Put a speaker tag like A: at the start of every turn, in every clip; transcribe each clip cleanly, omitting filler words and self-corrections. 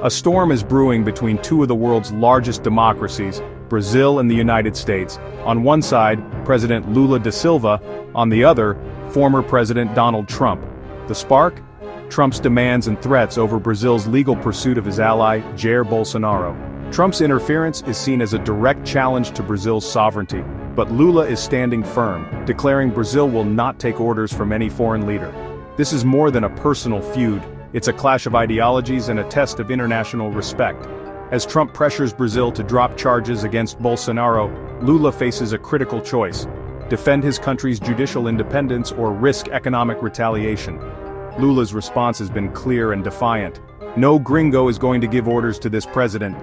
A: A storm is brewing between two of the world's largest democracies, Brazil and the United States. On one side, President Lula da Silva, on the other, former President Donald Trump. The spark? Trump's demands and threats over Brazil's legal pursuit of his ally, Jair Bolsonaro. Trump's interference is seen as a direct challenge to Brazil's sovereignty, but Lula is standing firm, declaring Brazil will not take orders from any foreign leader. This is more than a personal feud, it's a clash of ideologies and a test of international respect. As Trump pressures Brazil to drop charges against Bolsonaro, Lula faces a critical choice: defend his country's judicial independence or risk economic retaliation. Lula's response has been clear and defiant. No gringo is going to give orders to this president.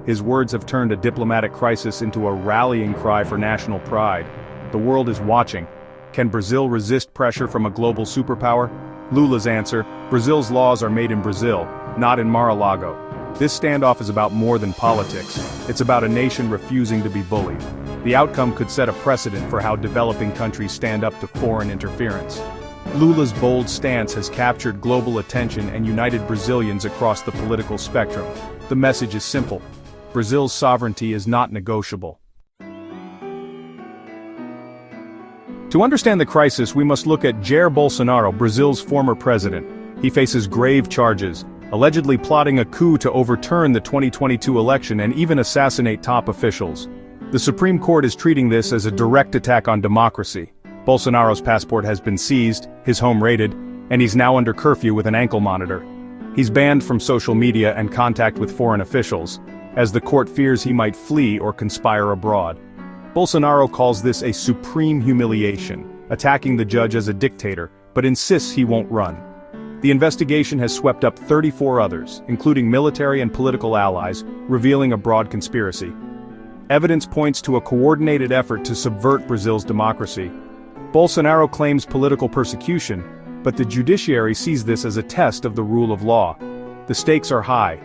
A: His words have turned a diplomatic crisis into a rallying cry for national pride. The world is watching. Can Brazil resist pressure from a global superpower? Lula's answer: Brazil's laws are made in Brazil, not in Mar-a-Lago. This standoff is about more than politics. It's about a nation refusing to be bullied. The outcome could set a precedent for how developing countries stand up to foreign interference. Lula's bold stance has captured global attention and united Brazilians across the political spectrum. The message is simple: Brazil's sovereignty is not negotiable. To understand the crisis, we must look at Jair Bolsonaro, Brazil's former president. He faces grave charges, allegedly plotting a coup to overturn the 2022 election and even assassinate top officials. The Supreme Court is treating this as a direct attack on democracy. Bolsonaro's passport has been seized, his home raided, and he's now under curfew with an ankle monitor. He's banned from social media and contact with foreign officials, as the court fears he might flee or conspire abroad. Bolsonaro calls this a supreme humiliation, attacking the judge as a dictator, but insists he won't run. The investigation has swept up 34 others, including military and political allies, revealing a broad conspiracy. Evidence points to a coordinated effort to subvert Brazil's democracy. Bolsonaro claims political persecution, but the judiciary sees this as a test of the rule of law. The stakes are high.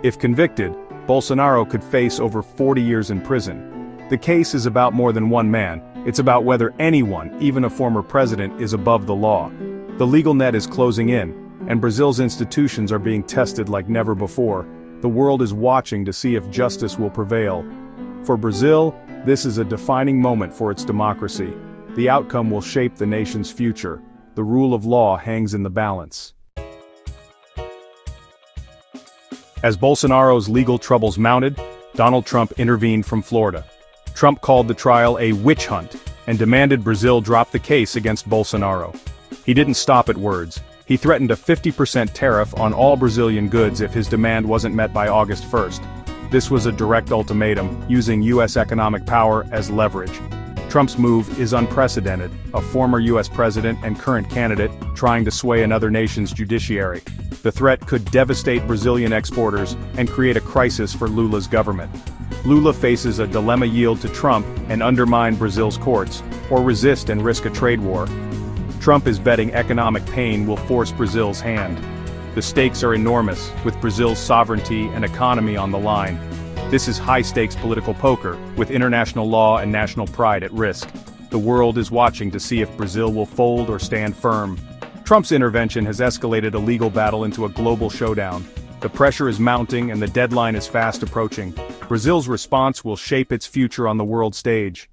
A: If convicted, Bolsonaro could face over 40 years in prison. The case is about more than one man. It's about whether anyone, even a former president, is above the law. The legal net is closing in, and Brazil's institutions are being tested like never before. The world is watching to see if justice will prevail. For Brazil, this is a defining moment for its democracy. The outcome will shape the nation's future. The rule of law hangs in the balance. As Bolsonaro's legal troubles mounted, Donald Trump intervened from Florida. Trump called the trial a witch hunt and demanded Brazil drop the case against Bolsonaro. He didn't stop at words. He threatened a 50% tariff on all Brazilian goods if his demand wasn't met by August 1st. This was a direct ultimatum, using U.S. economic power as leverage. Trump's move is unprecedented, a former U.S. president and current candidate trying to sway another nation's judiciary. The threat could devastate Brazilian exporters and create a crisis for Lula's government. Lula faces a dilemma: yield to Trump and undermine Brazil's courts, or resist and risk a trade war. Trump is betting economic pain will force Brazil's hand. The stakes are enormous, with Brazil's sovereignty and economy on the line. This is high-stakes political poker, with international law and national pride at risk. The world is watching to see if Brazil will fold or stand firm. Trump's intervention has escalated a legal battle into a global showdown. The pressure is mounting and the deadline is fast approaching. Brazil's response will shape its future on the world stage.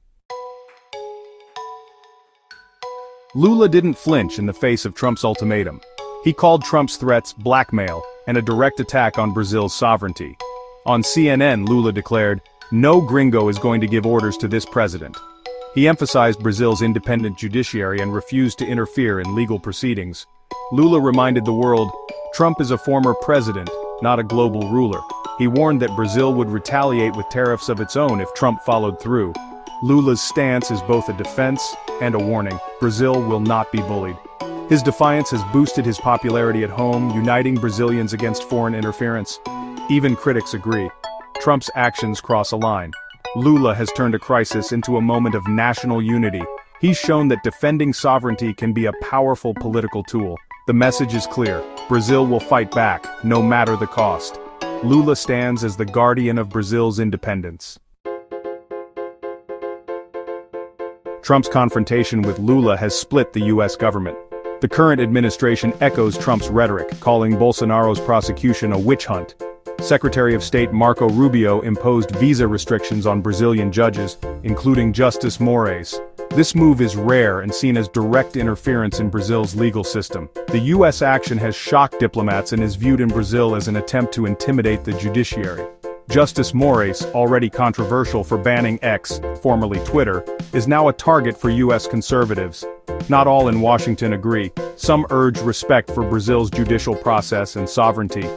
A: Lula didn't flinch in the face of Trump's ultimatum. He called Trump's threats blackmail and a direct attack on Brazil's sovereignty. On CNN, Lula declared, "No gringo is going to give orders to this president." He emphasized Brazil's independent judiciary and refused to interfere in legal proceedings. Lula reminded the world, Trump is a former president, not a global ruler. He warned that Brazil would retaliate with tariffs of its own if Trump followed through. Lula's stance is both a defense and a warning. Brazil will not be bullied. His defiance has boosted his popularity at home, uniting Brazilians against foreign interference. Even critics agree. Trump's actions cross a line. Lula has turned a crisis into a moment of national unity. He's shown that defending sovereignty can be a powerful political tool. The message is clear: Brazil will fight back, no matter the cost. Lula stands as the guardian of Brazil's independence. Trump's confrontation with Lula has split the U.S. government. The current administration echoes Trump's rhetoric, calling Bolsonaro's prosecution a witch hunt. Secretary of State Marco Rubio imposed visa restrictions on Brazilian judges, including Justice Moraes. This move is rare and seen as direct interference in Brazil's legal system. The U.S. action has shocked diplomats and is viewed in Brazil as an attempt to intimidate the judiciary. Justice Moraes, already controversial for banning X, formerly Twitter, is now a target for U.S. conservatives. Not all in Washington agree. Some urge respect for Brazil's judicial process and sovereignty.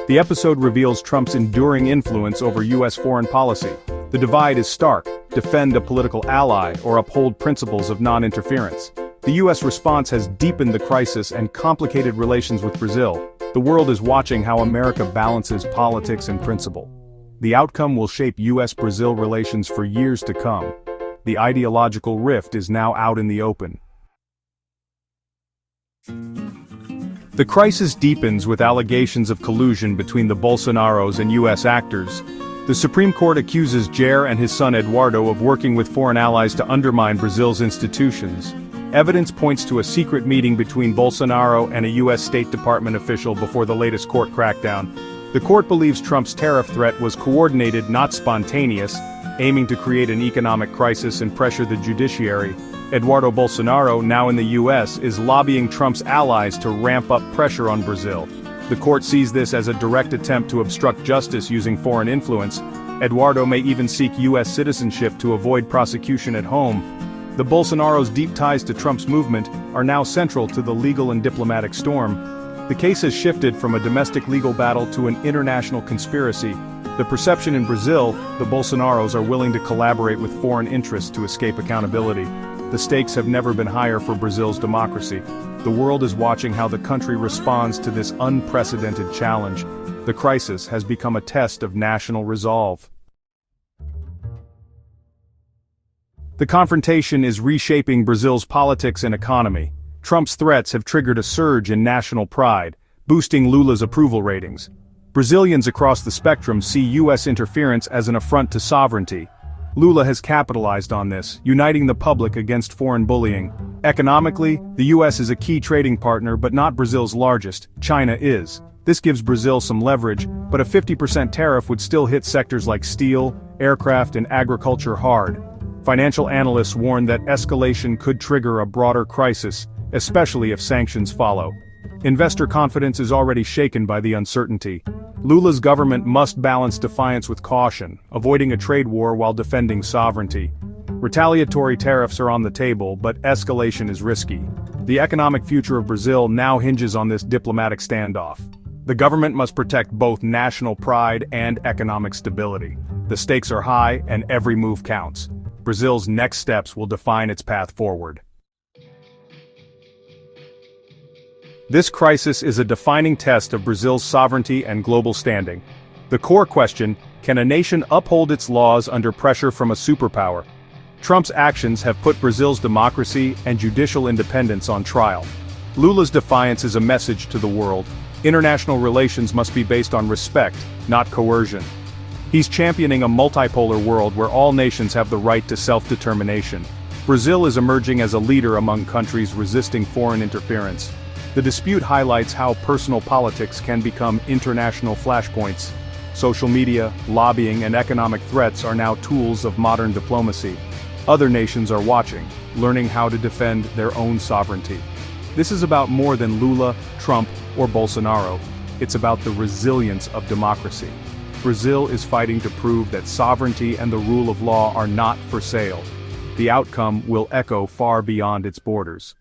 A: The episode reveals Trump's enduring influence over U.S. foreign policy. The divide is stark: defend a political ally or uphold principles of non-interference. The U.S. response has deepened the crisis and complicated relations with Brazil. The world is watching how America balances politics and principle. The outcome will shape U.S.-Brazil relations for years to come. The ideological rift is now out in the open. The crisis deepens with allegations of collusion between the Bolsonaros and U.S. actors. The Supreme Court accuses Jair and his son Eduardo of working with foreign allies to undermine Brazil's institutions. Evidence points to a secret meeting between Bolsonaro and a U.S. State Department official before the latest court crackdown. The court believes Trump's tariff threat was coordinated, not spontaneous, aiming to create an economic crisis and pressure the judiciary. Eduardo Bolsonaro, now in the U.S., is lobbying Trump's allies to ramp up pressure on Brazil. The court sees this as a direct attempt to obstruct justice using foreign influence. Eduardo may even seek U.S. citizenship to avoid prosecution at home. The Bolsonaros' deep ties to Trump's movement are now central to the legal and diplomatic storm. The case has shifted from a domestic legal battle to an international conspiracy. The perception in Brazil, the Bolsonaros are willing to collaborate with foreign interests to escape accountability. The stakes have never been higher for Brazil's democracy. The world is watching how the country responds to this unprecedented challenge. The crisis has become a test of national resolve. The confrontation is reshaping Brazil's politics and economy. Trump's threats have triggered a surge in national pride, boosting Lula's approval ratings. Brazilians across the spectrum see U.S. interference as an affront to sovereignty. Lula has capitalized on this, uniting the public against foreign bullying. Economically, the U.S. is a key trading partner but not Brazil's largest. China is. This gives Brazil some leverage, but a 50% tariff would still hit sectors like steel, aircraft, and agriculture hard. Financial analysts warn that escalation could trigger a broader crisis, especially if sanctions follow. Investor confidence is already shaken by the uncertainty. Lula's government must balance defiance with caution, avoiding a trade war while defending sovereignty. Retaliatory tariffs are on the table, but escalation is risky. The economic future of Brazil now hinges on this diplomatic standoff. The government must protect both national pride and economic stability. The stakes are high, and every move counts. Brazil's next steps will define its path forward. This crisis is a defining test of Brazil's sovereignty and global standing. The core question: can a nation uphold its laws under pressure from a superpower? Trump's actions have put Brazil's democracy and judicial independence on trial. Lula's defiance is a message to the world. International relations must be based on respect, not coercion. He's championing a multipolar world where all nations have the right to self-determination. Brazil is emerging as a leader among countries resisting foreign interference. The dispute highlights how personal politics can become international flashpoints. Social media, lobbying, and economic threats are now tools of modern diplomacy. Other nations are watching, learning how to defend their own sovereignty. This is about more than Lula, Trump, or Bolsonaro. It's about the resilience of democracy. Brazil is fighting to prove that sovereignty and the rule of law are not for sale. The outcome will echo far beyond its borders.